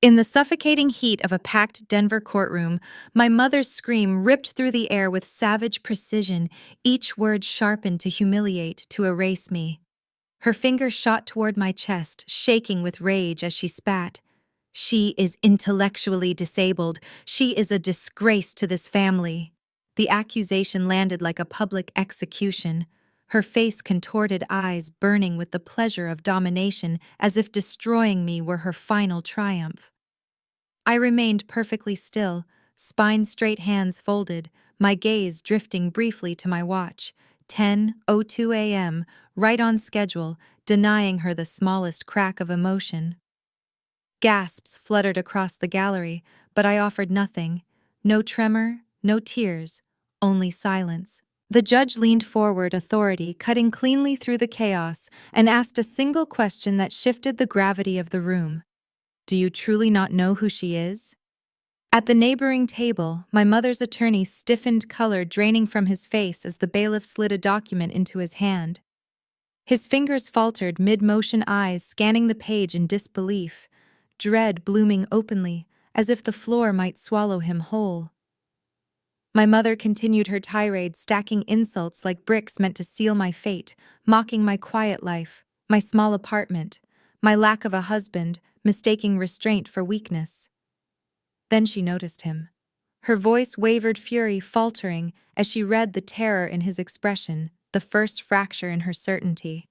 In the suffocating heat of a packed Denver courtroom, my mother's scream ripped through the air with savage precision, each word sharpened to humiliate, to erase me. Her finger shot toward my chest, shaking with rage as she spat. She is intellectually disabled. She is a disgrace to this family. The accusation landed like a public execution, her face contorted, eyes burning with the pleasure of domination, as if destroying me were her final triumph. I remained perfectly still, spine straight, hands folded, my gaze drifting briefly to my watch. 10:02 a.m., right on schedule, denying her the smallest crack of emotion. Gasps fluttered across the gallery, but I offered nothing. No tremor, no tears, only silence. The judge leaned forward, authority cutting cleanly through the chaos, and asked a single question that shifted the gravity of the room. Do you truly not know who she is? At the neighboring table, my mother's attorney stiffened, color draining from his face as the bailiff slid a document into his hand. His fingers faltered, mid-motion, eyes scanning the page in disbelief, dread blooming openly, as if the floor might swallow him whole. My mother continued her tirade, stacking insults like bricks meant to seal my fate, mocking my quiet life, my small apartment, my lack of a husband, mistaking restraint for weakness. Then she noticed him. Her voice wavered, fury faltering as she read the terror in his expression, the first fracture in her certainty.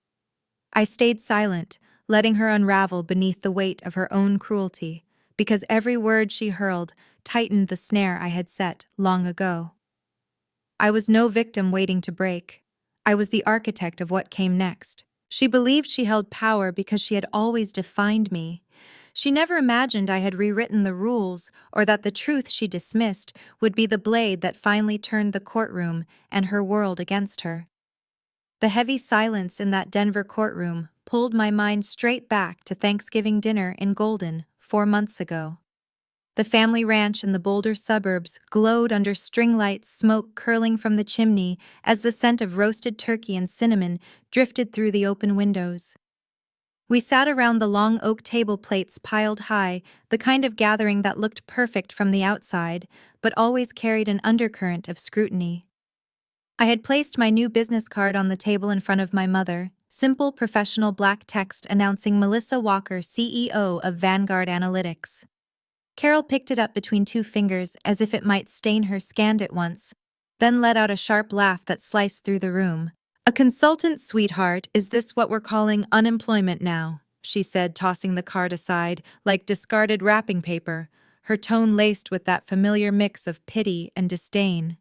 I stayed silent, letting her unravel beneath the weight of her own cruelty, because every word she hurled tightened the snare I had set long ago. I was no victim waiting to break. I was the architect of what came next. She believed she held power because she had always defined me. She never imagined I had rewritten the rules, or that the truth she dismissed would be the blade that finally turned the courtroom and her world against her. The heavy silence in that Denver courtroom pulled my mind straight back to Thanksgiving dinner in Golden 4 months ago. The family ranch in the Boulder suburbs glowed under string lights, smoke curling from the chimney as the scent of roasted turkey and cinnamon drifted through the open windows. We sat around the long oak table, plates piled high, the kind of gathering that looked perfect from the outside, but always carried an undercurrent of scrutiny. I had placed my new business card on the table in front of my mother, simple professional black text announcing Melissa Walker, CEO of Vanguard Analytics. Carol picked it up between 2 fingers as if it might stain her, scanned it once, then let out a sharp laugh that sliced through the room. A consultant, sweetheart, is this what we're calling unemployment now? She said, tossing the card aside like discarded wrapping paper, her tone laced with that familiar mix of pity and disdain.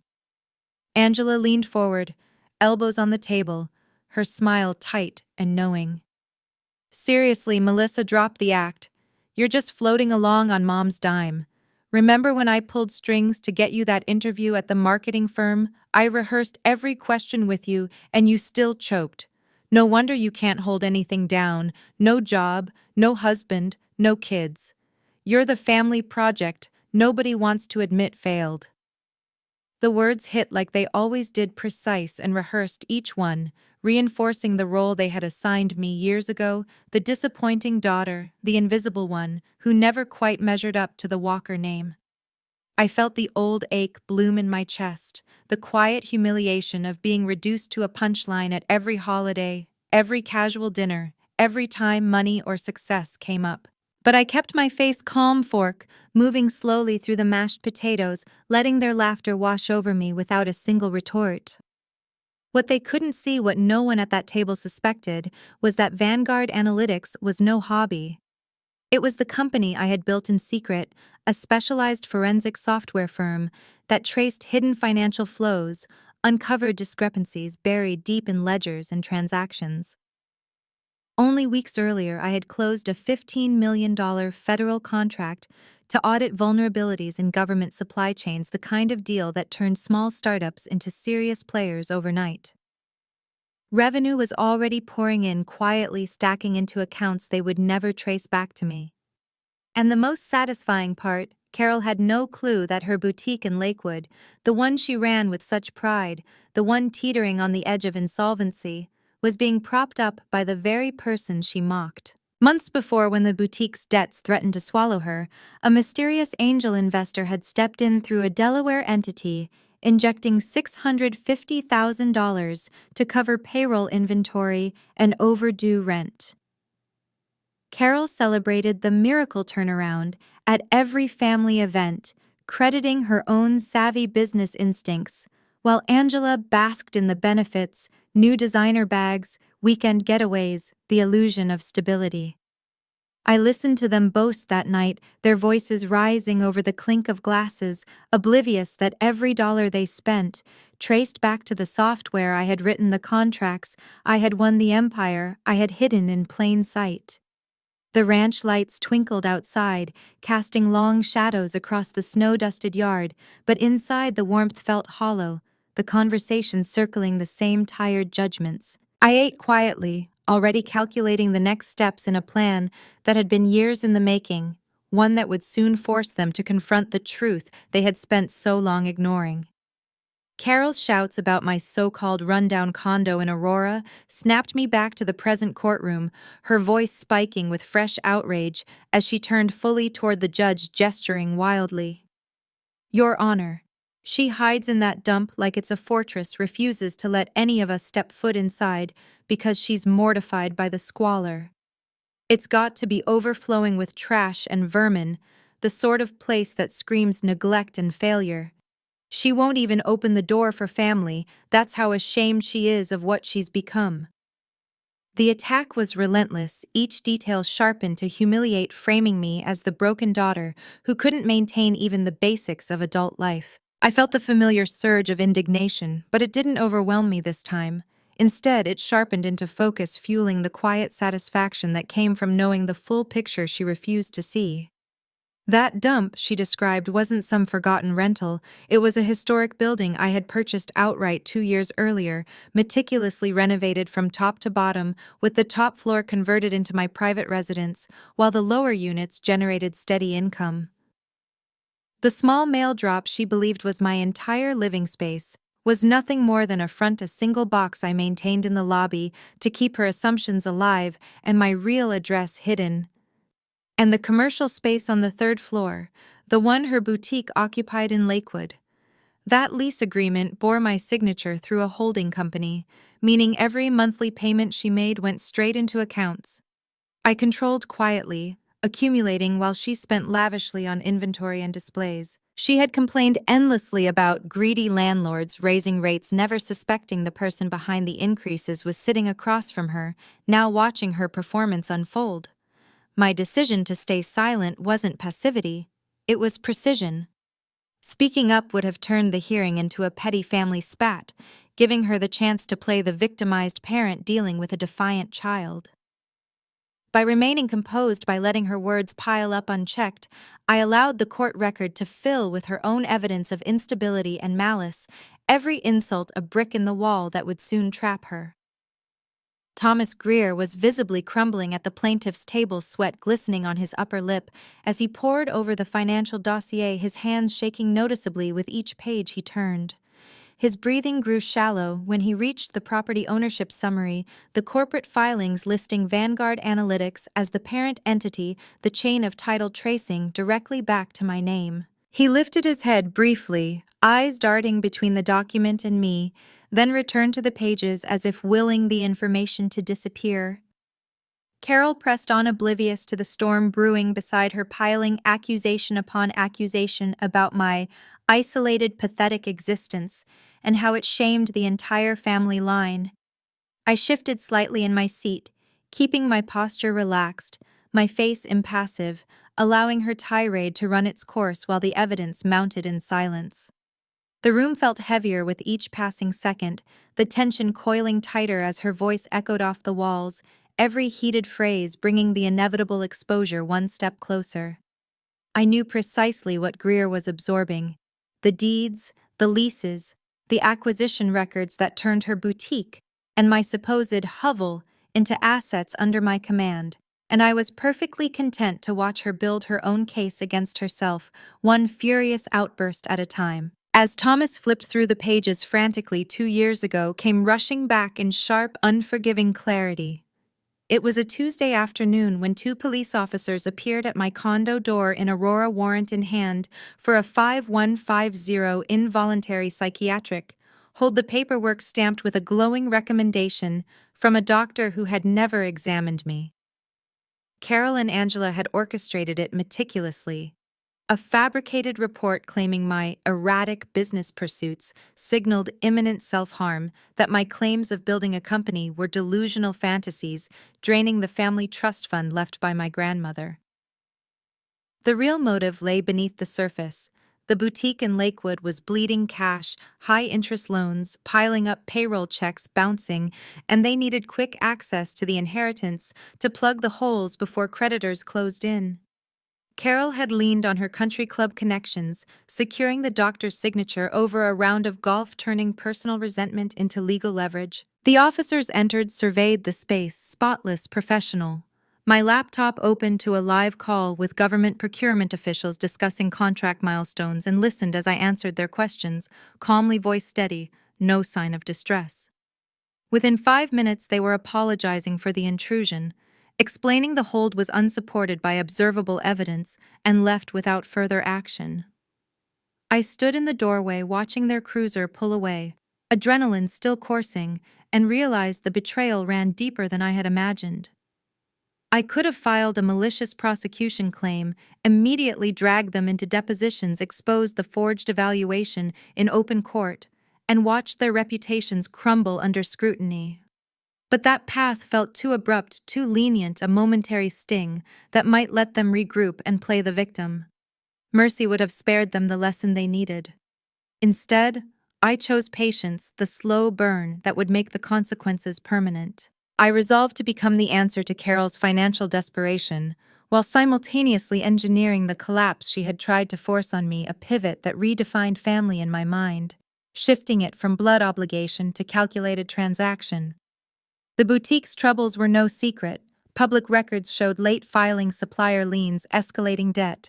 Angela leaned forward, elbows on the table, her smile tight and knowing. Seriously, Melissa, drop the act. You're just floating along on Mom's dime. Remember when I pulled strings to get you that interview at the marketing firm? I rehearsed every question with you, and you still choked. No wonder you can't hold anything down. No job, no husband, no kids. You're the family project nobody wants to admit failed. The words hit like they always did, precise and rehearsed, each one, reinforcing the role they had assigned me years ago, the disappointing daughter, the invisible one, who never quite measured up to the Walker name. I felt the old ache bloom in my chest, the quiet humiliation of being reduced to a punchline at every holiday, every casual dinner, every time money or success came up. But I kept my face calm, fork, moving slowly through the mashed potatoes, letting their laughter wash over me without a single retort. What they couldn't see, what no one at that table suspected, was that Vanguard Analytics was no hobby. It was the company I had built in secret, a specialized forensic software firm that traced hidden financial flows, uncovered discrepancies buried deep in ledgers and transactions. Only weeks earlier, I had closed a $15 million federal contract to audit vulnerabilities in government supply chains, the kind of deal that turned small startups into serious players overnight. Revenue was already pouring in, quietly stacking into accounts they would never trace back to me. And the most satisfying part, Carol had no clue that her boutique in Lakewood, the one she ran with such pride, the one teetering on the edge of insolvency, was being propped up by the very person she mocked. Months before, when the boutique's debts threatened to swallow her, a mysterious angel investor had stepped in through a Delaware entity, injecting $650,000 to cover payroll inventory and overdue rent. Carol celebrated the miracle turnaround at every family event, crediting her own savvy business instincts, while Angela basked in the benefits: new designer bags, weekend getaways, the illusion of stability. I listened to them boast that night, their voices rising over the clink of glasses, oblivious that every dollar they spent traced back to the software I had written, the contracts I had won, the empire I had hidden in plain sight. The ranch lights twinkled outside, casting long shadows across the snow-dusted yard, but inside the warmth felt hollow, the conversation circling the same tired judgments. I ate quietly, already calculating the next steps in a plan that had been years in the making, one that would soon force them to confront the truth they had spent so long ignoring. Carol's shouts about my so-called rundown condo in Aurora snapped me back to the present courtroom, her voice spiking with fresh outrage as she turned fully toward the judge, gesturing wildly. "Your Honor, she hides in that dump like it's a fortress, refuses to let any of us step foot inside because she's mortified by the squalor. It's got to be overflowing with trash and vermin, the sort of place that screams neglect and failure. She won't even open the door for family, that's how ashamed she is of what she's become." The attack was relentless, each detail sharpened to humiliate, framing me as the broken daughter who couldn't maintain even the basics of adult life. I felt the familiar surge of indignation, but it didn't overwhelm me this time. Instead, it sharpened into focus, fueling the quiet satisfaction that came from knowing the full picture she refused to see. That dump, she described, wasn't some forgotten rental. It was a historic building I had purchased outright 2 years earlier, meticulously renovated from top to bottom, with the top floor converted into my private residence, while the lower units generated steady income. The small mail drop she believed was my entire living space was nothing more than a front, a single box I maintained in the lobby to keep her assumptions alive and my real address hidden. And the commercial space on the third floor, the one her boutique occupied in Lakewood. That lease agreement bore my signature through a holding company, meaning every monthly payment she made went straight into accounts I controlled quietly, accumulating while she spent lavishly on inventory and displays. She had complained endlessly about greedy landlords raising rates, never suspecting the person behind the increases was sitting across from her, now watching her performance unfold. My decision to stay silent wasn't passivity, it was precision. Speaking up would have turned the hearing into a petty family spat, giving her the chance to play the victimized parent dealing with a defiant child. By remaining composed, by letting her words pile up unchecked, I allowed the court record to fill with her own evidence of instability and malice, every insult a brick in the wall that would soon trap her. Thomas Greer was visibly crumbling at the plaintiff's table, sweat glistening on his upper lip as he pored over the financial dossier, his hands shaking noticeably with each page he turned. His breathing grew shallow when he reached the property ownership summary, the corporate filings listing Vanguard Analytics as the parent entity, the chain of title tracing directly back to my name. He lifted his head briefly, eyes darting between the document and me, then returned to the pages as if willing the information to disappear. Carol pressed on, oblivious to the storm brewing beside her, piling accusation upon accusation about my isolated, pathetic existence and how it shamed the entire family line. I shifted slightly in my seat, keeping my posture relaxed, my face impassive, allowing her tirade to run its course while the evidence mounted in silence. The room felt heavier with each passing second, the tension coiling tighter as her voice echoed off the walls, every heated phrase bringing the inevitable exposure one step closer. I knew precisely what Greer was absorbing: the deeds, the leases, the acquisition records that turned her boutique and my supposed hovel into assets under my command, and I was perfectly content to watch her build her own case against herself, one furious outburst at a time. As Thomas flipped through the pages frantically, 2 years ago came rushing back in sharp, unforgiving clarity. It was a Tuesday afternoon when two police officers appeared at my condo door in Aurora, warrant in hand for a 5150 involuntary psychiatric. Hold the paperwork stamped with a glowing recommendation from a doctor who had never examined me. Carol and Angela had orchestrated it meticulously. A fabricated report claiming my erratic business pursuits signaled imminent self-harm, that my claims of building a company were delusional fantasies, draining the family trust fund left by my grandmother. The real motive lay beneath the surface. The boutique in Lakewood was bleeding cash, high-interest loans, piling up, payroll checks bouncing, and they needed quick access to the inheritance to plug the holes before creditors closed in. Carol had leaned on her country club connections, securing the doctor's signature over a round of golf, turning personal resentment into legal leverage. The officers entered, surveyed the space, spotless, professional. My laptop opened to a live call with government procurement officials discussing contract milestones, and listened as I answered their questions, calmly, voice steady, no sign of distress. Within 5 minutes, they were apologizing for the intrusion, explaining the hold was unsupported by observable evidence, and left without further action. I stood in the doorway watching their cruiser pull away, adrenaline still coursing, and realized the betrayal ran deeper than I had imagined. I could have filed a malicious prosecution claim, immediately dragged them into depositions, exposed the forged evaluation in open court, and watched their reputations crumble under scrutiny. But that path felt too abrupt, too lenient, a momentary sting that might let them regroup and play the victim. Mercy would have spared them the lesson they needed. Instead, I chose patience, the slow burn that would make the consequences permanent. I resolved to become the answer to Carol's financial desperation, while simultaneously engineering the collapse she had tried to force on me, a pivot that redefined family in my mind, shifting it from blood obligation to calculated transaction. The boutique's troubles were no secret. Public records showed late filing supplier liens, escalating debt.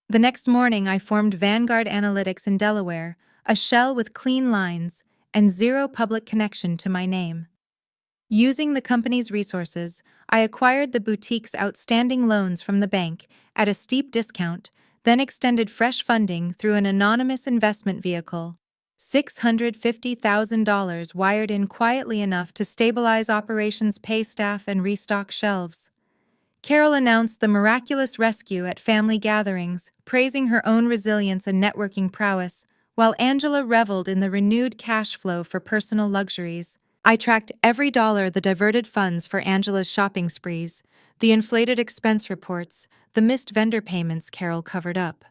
The next morning, I formed Vanguard Analytics in Delaware, a shell with clean lines and zero public connection to my name. Using the company's resources, I acquired the boutique's outstanding loans from the bank at a steep discount, then extended fresh funding through an anonymous investment vehicle. $650,000 wired in quietly enough to stabilize operations, pay staff, and restock shelves. Carol announced the miraculous rescue at family gatherings, praising her own resilience and networking prowess, while Angela reveled in the renewed cash flow for personal luxuries. I tracked every dollar, the diverted funds for Angela's shopping sprees, the inflated expense reports, the missed vendor payments Carol covered up.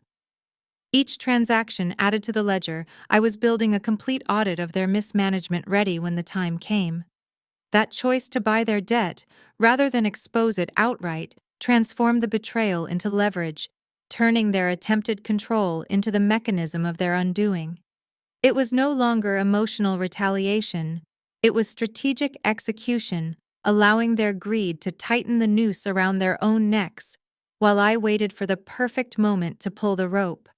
Each transaction added to the ledger. I was building a complete audit of their mismanagement, ready when the time came. That choice to buy their debt, rather than expose it outright, transformed the betrayal into leverage, turning their attempted control into the mechanism of their undoing. It was no longer emotional retaliation. It was strategic execution, allowing their greed to tighten the noose around their own necks, while I waited for the perfect moment to pull the rope.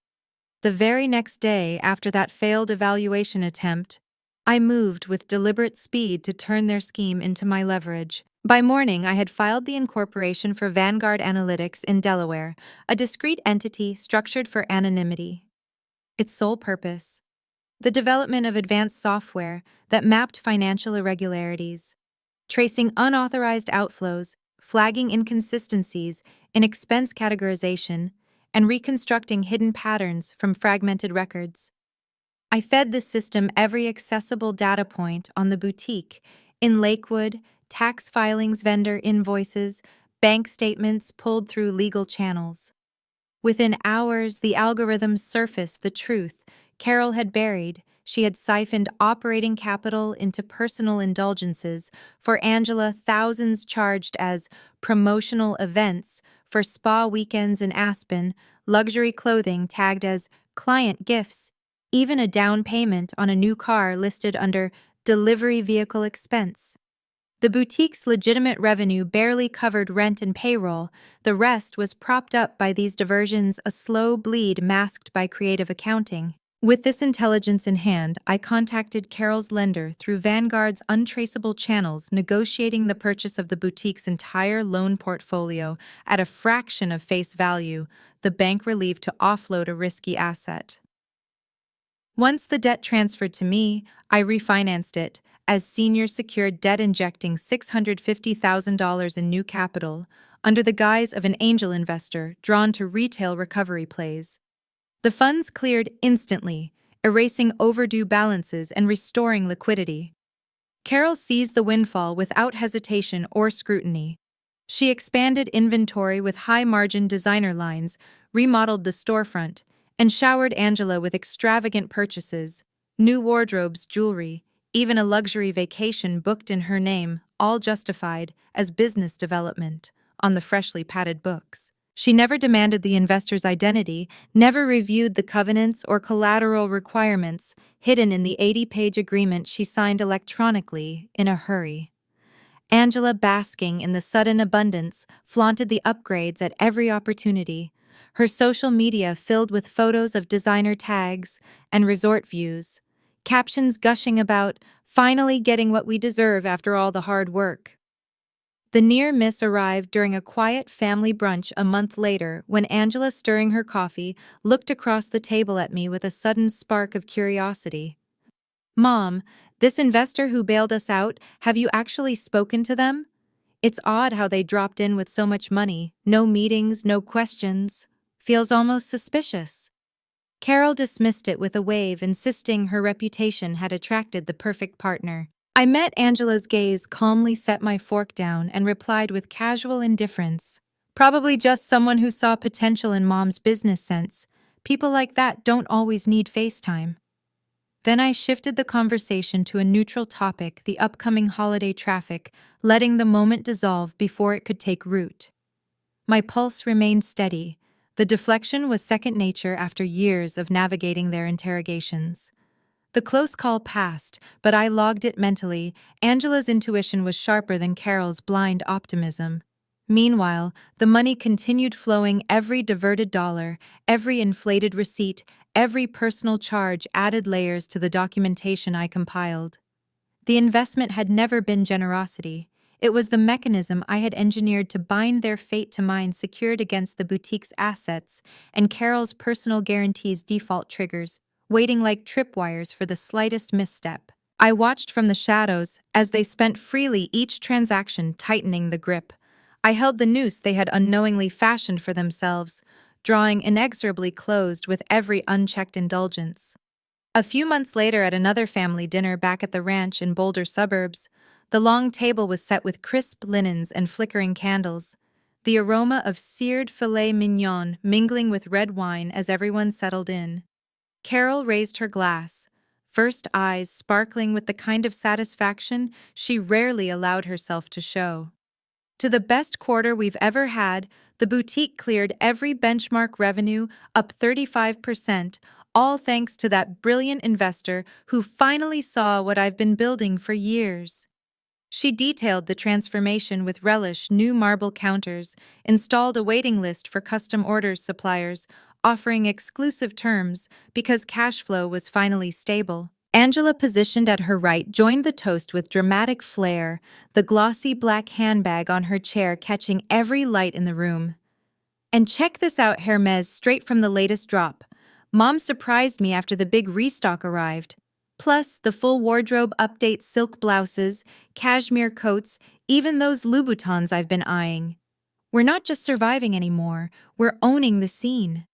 The very next day, after that failed evaluation attempt, I moved with deliberate speed to turn their scheme into my leverage. By morning, I had filed the incorporation for Vanguard Analytics in Delaware, a discrete entity structured for anonymity. Its sole purpose: the development of advanced software that mapped financial irregularities, tracing unauthorized outflows, flagging inconsistencies in expense categorization, and reconstructing hidden patterns from fragmented records. I fed the system every accessible data point on the boutique, in Lakewood, tax filings, vendor invoices, bank statements pulled through legal channels. Within hours, the algorithms surfaced the truth Carol had buried. She had siphoned operating capital into personal indulgences. For Angela, thousands charged as promotional events for spa weekends in Aspen, luxury clothing tagged as client gifts, even a down payment on a new car listed under delivery vehicle expense. The boutique's legitimate revenue barely covered rent and payroll. The rest was propped up by these diversions, a slow bleed masked by creative accounting. With this intelligence in hand, I contacted Carol's lender through Vanguard's untraceable channels, negotiating the purchase of the boutique's entire loan portfolio at a fraction of face value, the bank relieved to offload a risky asset. Once the debt transferred to me, I refinanced it as senior secured debt, injecting $650,000 in new capital under the guise of an angel investor drawn to retail recovery plays. The funds cleared instantly, erasing overdue balances and restoring liquidity. Carol seized the windfall without hesitation or scrutiny. She expanded inventory with high-margin designer lines, remodeled the storefront, and showered Angela with extravagant purchases, new wardrobes, jewelry, even a luxury vacation booked in her name, all justified as business development on the freshly padded books. She never demanded the investor's identity, never reviewed the covenants or collateral requirements hidden in the 80-page agreement she signed electronically in a hurry. Angela, basking in the sudden abundance, flaunted the upgrades at every opportunity, her social media filled with photos of designer tags and resort views, captions gushing about finally getting what we deserve after all the hard work. The near miss arrived during a quiet family brunch a month later when Angela, stirring her coffee, looked across the table at me with a sudden spark of curiosity. "Mom, this investor who bailed us out, have you actually spoken to them? It's odd how they dropped in with so much money, no meetings, no questions. Feels almost suspicious." Carol dismissed it with a wave, insisting her reputation had attracted the perfect partner. I met Angela's gaze calmly, set my fork down, and replied with casual indifference. "Probably just someone who saw potential in Mom's business sense. People like that don't always need FaceTime." Then I shifted the conversation to a neutral topic, the upcoming holiday traffic, letting the moment dissolve before it could take root. My pulse remained steady. The deflection was second nature after years of navigating their interrogations. The close call passed, but I logged it mentally. Angela's intuition was sharper than Carol's blind optimism. Meanwhile, the money continued flowing, every diverted dollar, every inflated receipt, every personal charge added layers to the documentation I compiled. The investment had never been generosity. It was the mechanism I had engineered to bind their fate to mine, secured against the boutique's assets and Carol's personal guarantees, default triggers, waiting like tripwires for the slightest misstep. I watched from the shadows as they spent freely, each transaction tightening the grip. I held the noose they had unknowingly fashioned for themselves, drawing inexorably closed with every unchecked indulgence. A few months later, at another family dinner back at the ranch in Boulder suburbs, the long table was set with crisp linens and flickering candles, the aroma of seared filet mignon mingling with red wine as everyone settled in. Carol raised her glass, first eyes sparkling with the kind of satisfaction she rarely allowed herself to show. "To the best quarter we've ever had, the boutique cleared every benchmark revenue, up 35%, all thanks to that brilliant investor who finally saw what I've been building for years." She detailed the transformation with relish: new marble counters, installed a waiting list for custom orders, suppliers offering exclusive terms because cash flow was finally stable. Angela, positioned at her right, joined the toast with dramatic flair, the glossy black handbag on her chair catching every light in the room. "And check this out, Hermes, straight from the latest drop. Mom surprised me after the big restock arrived. Plus, the full wardrobe update: silk blouses, cashmere coats, even those Louboutins I've been eyeing. We're not just surviving anymore, we're owning the scene."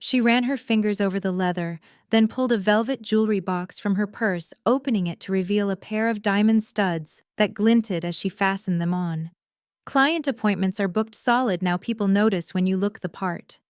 She ran her fingers over the leather, then pulled a velvet jewelry box from her purse, opening it to reveal a pair of diamond studs that glinted as she fastened them on. "Client appointments are booked solid now. People notice when you look the part."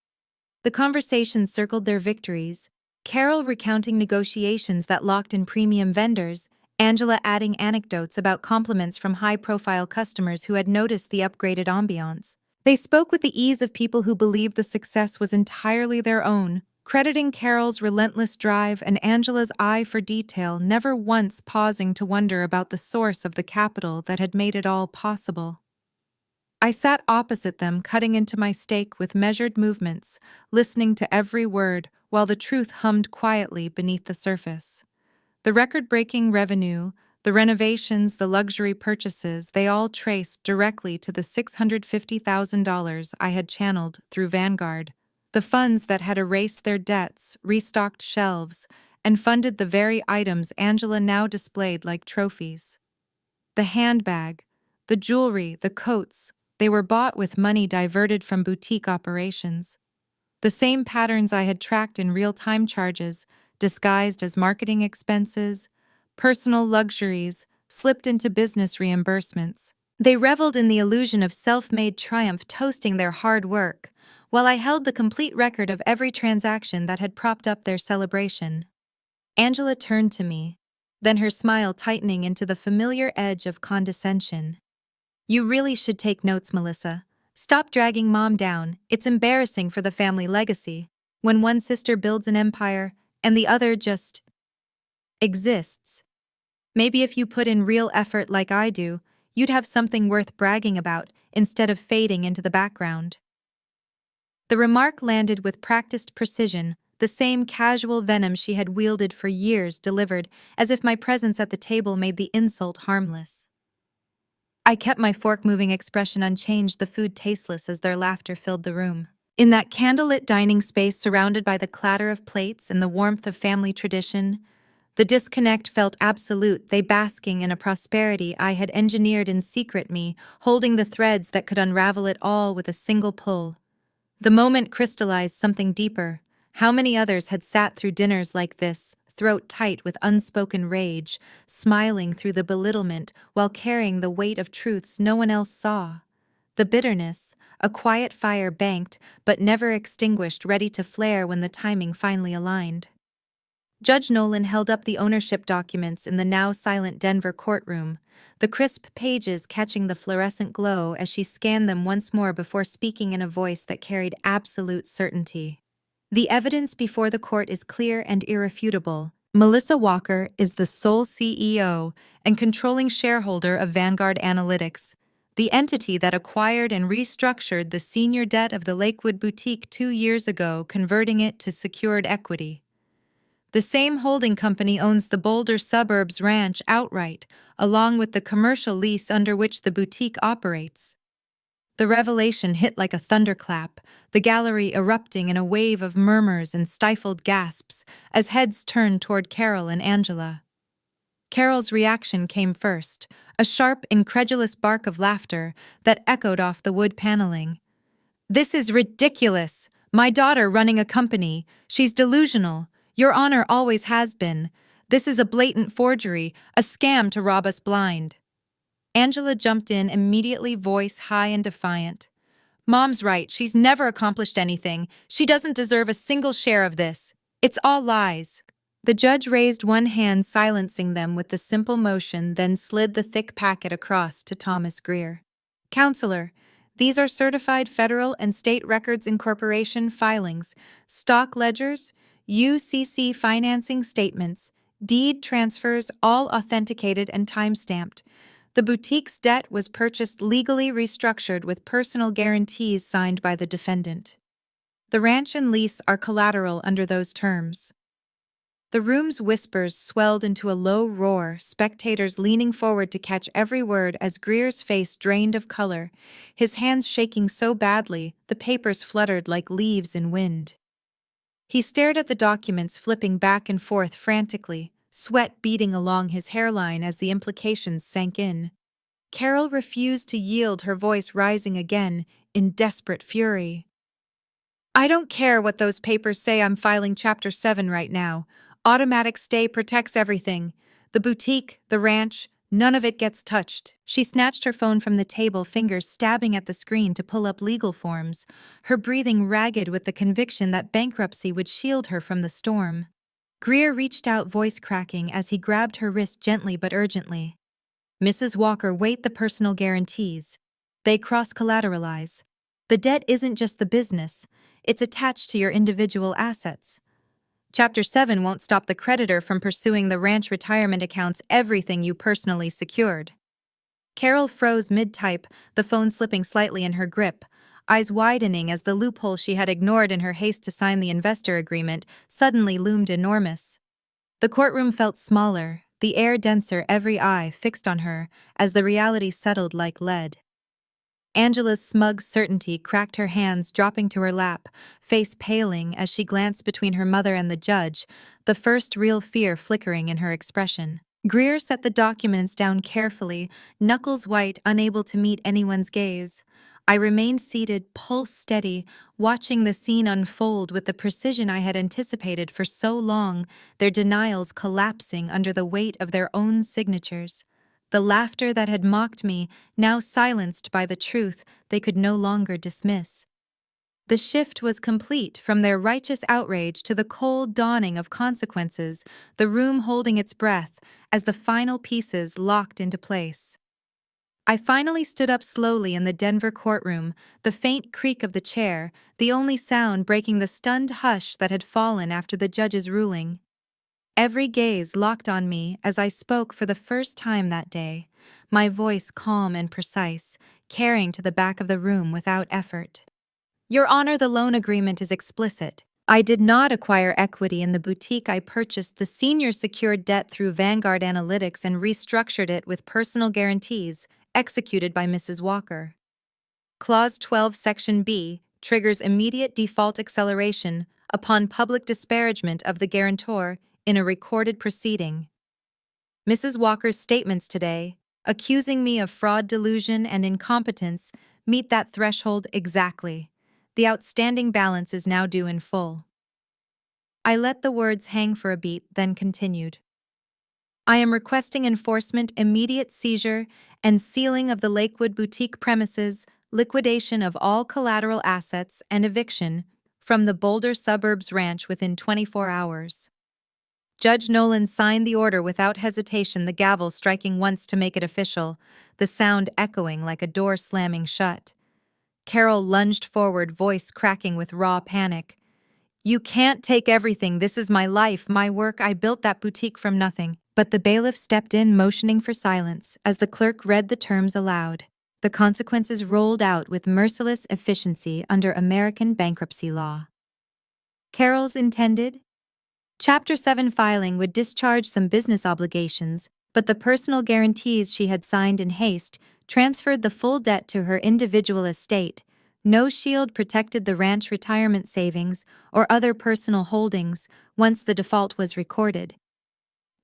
The conversation circled their victories, Carol recounting negotiations that locked in premium vendors, Angela adding anecdotes about compliments from high-profile customers who had noticed the upgraded ambiance. They spoke with the ease of people who believed the success was entirely their own, crediting Carol's relentless drive and Angela's eye for detail, never once pausing to wonder about the source of the capital that had made it all possible. I sat opposite them, cutting into my steak with measured movements, listening to every word while the truth hummed quietly beneath the surface. The record-breaking revenue, the renovations, the luxury purchases, they all traced directly to the $650,000 I had channeled through Vanguard, the funds that had erased their debts, restocked shelves, and funded the very items Angela now displayed like trophies. The handbag, the jewelry, the coats, they were bought with money diverted from boutique operations. The same patterns I had tracked in real-time charges, disguised as marketing expenses, personal luxuries, slipped into business reimbursements. They reveled in the illusion of self-made triumph, toasting their hard work, while I held the complete record of every transaction that had propped up their celebration. Angela turned to me, then her smile tightening into the familiar edge of condescension. "You really should take notes, Melissa. Stop dragging Mom down. It's embarrassing for the family legacy. When one sister builds an empire and the other just exists. Maybe if you put in real effort like I do, you'd have something worth bragging about instead of fading into the background." The remark landed with practiced precision, the same casual venom she had wielded for years delivered, as if my presence at the table made the insult harmless. I kept my fork-moving expression unchanged, the food tasteless as their laughter filled the room. In that candlelit dining space surrounded by the clatter of plates and the warmth of family tradition, the disconnect felt absolute, they basking in a prosperity I had engineered in secret, me holding the threads that could unravel it all with a single pull. The moment crystallized something deeper. How many others had sat through dinners like this, throat tight with unspoken rage, smiling through the belittlement while carrying the weight of truths no one else saw? The bitterness, a quiet fire banked but never extinguished, ready to flare when the timing finally aligned. Judge Nolan held up the ownership documents in the now silent Denver courtroom, the crisp pages catching the fluorescent glow as she scanned them once more before speaking in a voice that carried absolute certainty. "The evidence before the court is clear and irrefutable. Melissa Walker is the sole CEO and controlling shareholder of Vanguard Analytics, the entity that acquired and restructured the senior debt of the Lakewood boutique 2 years ago, converting it to secured equity. The same holding company owns the Boulder Suburbs Ranch outright, along with the commercial lease under which the boutique operates." The revelation hit like a thunderclap, the gallery erupting in a wave of murmurs and stifled gasps as heads turned toward Carol and Angela. Carol's reaction came first, a sharp, incredulous bark of laughter that echoed off the wood paneling. "This is ridiculous! My daughter running a company. She's delusional. Your Honor always has been. This is a blatant forgery, a scam to rob us blind." Angela jumped in immediately, voice high and defiant. "Mom's right, she's never accomplished anything. She doesn't deserve a single share of this. It's all lies." The judge raised one hand, silencing them with the simple motion, then slid the thick packet across to Thomas Greer. "Counselor, these are certified federal and state records incorporation filings, stock ledgers, UCC financing statements, deed transfers, all authenticated and time-stamped. The boutique's debt was purchased legally, restructured with personal guarantees signed by the defendant. The ranch and lease are collateral under those terms." The room's whispers swelled into a low roar, spectators leaning forward to catch every word as Greer's face drained of color, his hands shaking so badly the papers fluttered like leaves in wind. He stared at the documents, flipping back and forth frantically, sweat beading along his hairline as the implications sank in. Carol refused to yield, her voice rising again in desperate fury. "I don't care what those papers say. I'm filing Chapter 7 right now. Automatic stay protects everything. The boutique, the ranch, none of it gets touched." She snatched her phone from the table, fingers stabbing at the screen to pull up legal forms, her breathing ragged with the conviction that bankruptcy would shield her from the storm. Greer reached out, voice cracking, as he grabbed her wrist gently but urgently. "Mrs. Walker, wait, the personal guarantees. They cross-collateralize. The debt isn't just the business, it's attached to your individual assets. Chapter 7 won't stop the creditor from pursuing the ranch retirement accounts, everything you personally secured." Carol froze mid-type, the phone slipping slightly in her grip, eyes widening as the loophole she had ignored in her haste to sign the investor agreement suddenly loomed enormous. The courtroom felt smaller, the air denser, every eye fixed on her as the reality settled like lead. Angela's smug certainty cracked her hands, dropping to her lap, face paling as she glanced between her mother and the judge, the first real fear flickering in her expression. Greer set the documents down carefully, knuckles white, unable to meet anyone's gaze. I remained seated, pulse steady, watching the scene unfold with the precision I had anticipated for so long, their denials collapsing under the weight of their own signatures. The laughter that had mocked me, now silenced by the truth they could no longer dismiss. The shift was complete, from their righteous outrage to the cold dawning of consequences, the room holding its breath as the final pieces locked into place. I finally stood up slowly in the Denver courtroom, the faint creak of the chair, the only sound breaking the stunned hush that had fallen after the judge's ruling. Every gaze locked on me as I spoke for the first time that day, my voice calm and precise, carrying to the back of the room without effort. Your Honor, the loan agreement is explicit. I did not acquire equity in the boutique. I purchased the senior secured debt through Vanguard Analytics and restructured it with personal guarantees executed by Mrs. Walker. Clause 12, Section B, triggers immediate default acceleration upon public disparagement of the guarantor in a recorded proceeding. Mrs. Walker's statements today, accusing me of fraud, delusion, and incompetence, meet that threshold exactly. The outstanding balance is now due in full. I let the words hang for a beat, then continued. I am requesting enforcement, immediate seizure, and sealing of the Lakewood boutique premises, liquidation of all collateral assets, and eviction from the Boulder Suburbs Ranch within 24 hours. Judge Nolan signed the order without hesitation, the gavel striking once to make it official, the sound echoing like a door slamming shut. Carol lunged forward, voice cracking with raw panic. You can't take everything. This is my life, my work. I built that boutique from nothing. But the bailiff stepped in, motioning for silence, as the clerk read the terms aloud. The consequences rolled out with merciless efficiency under American bankruptcy law. Carol's intended Chapter 7 filing would discharge some business obligations, but the personal guarantees she had signed in haste transferred the full debt to her individual estate. No shield protected the ranch retirement savings or other personal holdings once the default was recorded.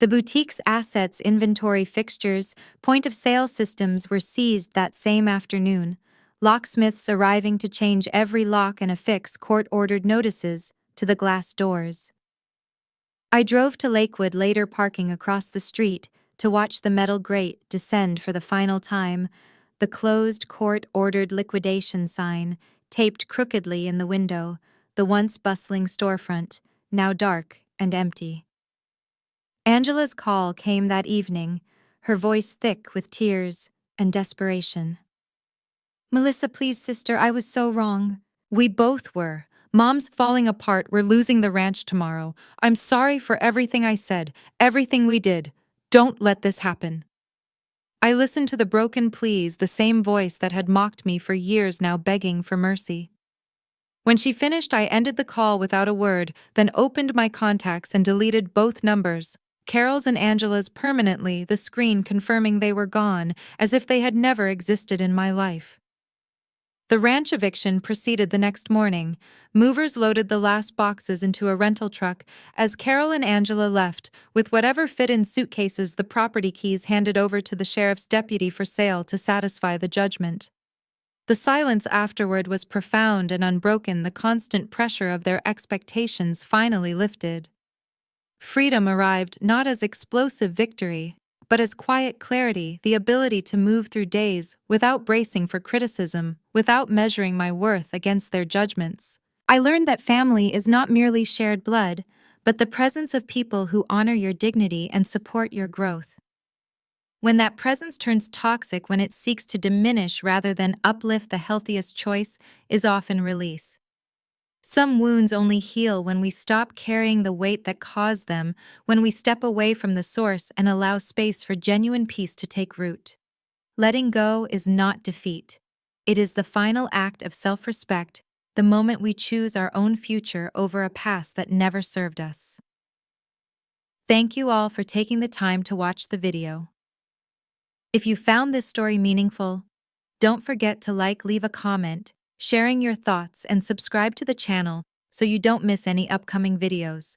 The boutique's assets, inventory, fixtures, point-of-sale systems were seized that same afternoon, locksmiths arriving to change every lock and affix court-ordered notices to the glass doors. I drove to Lakewood, later parking across the street to watch the metal grate descend for the final time, the closed court-ordered liquidation sign taped crookedly in the window, the once bustling storefront, now dark and empty. Angela's call came that evening, her voice thick with tears and desperation. Melissa, please, sister, I was so wrong. We both were. Mom's falling apart. We're losing the ranch tomorrow. I'm sorry for everything I said, everything we did. Don't let this happen. I listened to the broken pleas, the same voice that had mocked me for years now begging for mercy. When she finished, I ended the call without a word, then opened my contacts and deleted both numbers, Carol's and Angela's, permanently, the screen confirming they were gone, as if they had never existed in my life. The ranch eviction proceeded the next morning. Movers loaded the last boxes into a rental truck as Carol and Angela left, with whatever fit in suitcases, the property keys handed over to the sheriff's deputy for sale to satisfy the judgment. The silence afterward was profound and unbroken, the constant pressure of their expectations finally lifted. Freedom arrived not as explosive victory, but as quiet clarity, the ability to move through days without bracing for criticism, without measuring my worth against their judgments. I learned that family is not merely shared blood, but the presence of people who honor your dignity and support your growth. When that presence turns toxic, when it seeks to diminish rather than uplift, the healthiest choice is often release. Some wounds only heal when we stop carrying the weight that caused them, when we step away from the source and allow space for genuine peace to take root. Letting go is not defeat. It is the final act of self-respect, the moment we choose our own future over a past that never served us. Thank you all for taking the time to watch the video. If you found this story meaningful, don't forget to leave a comment, sharing your thoughts, and subscribe to the channel so you don't miss any upcoming videos.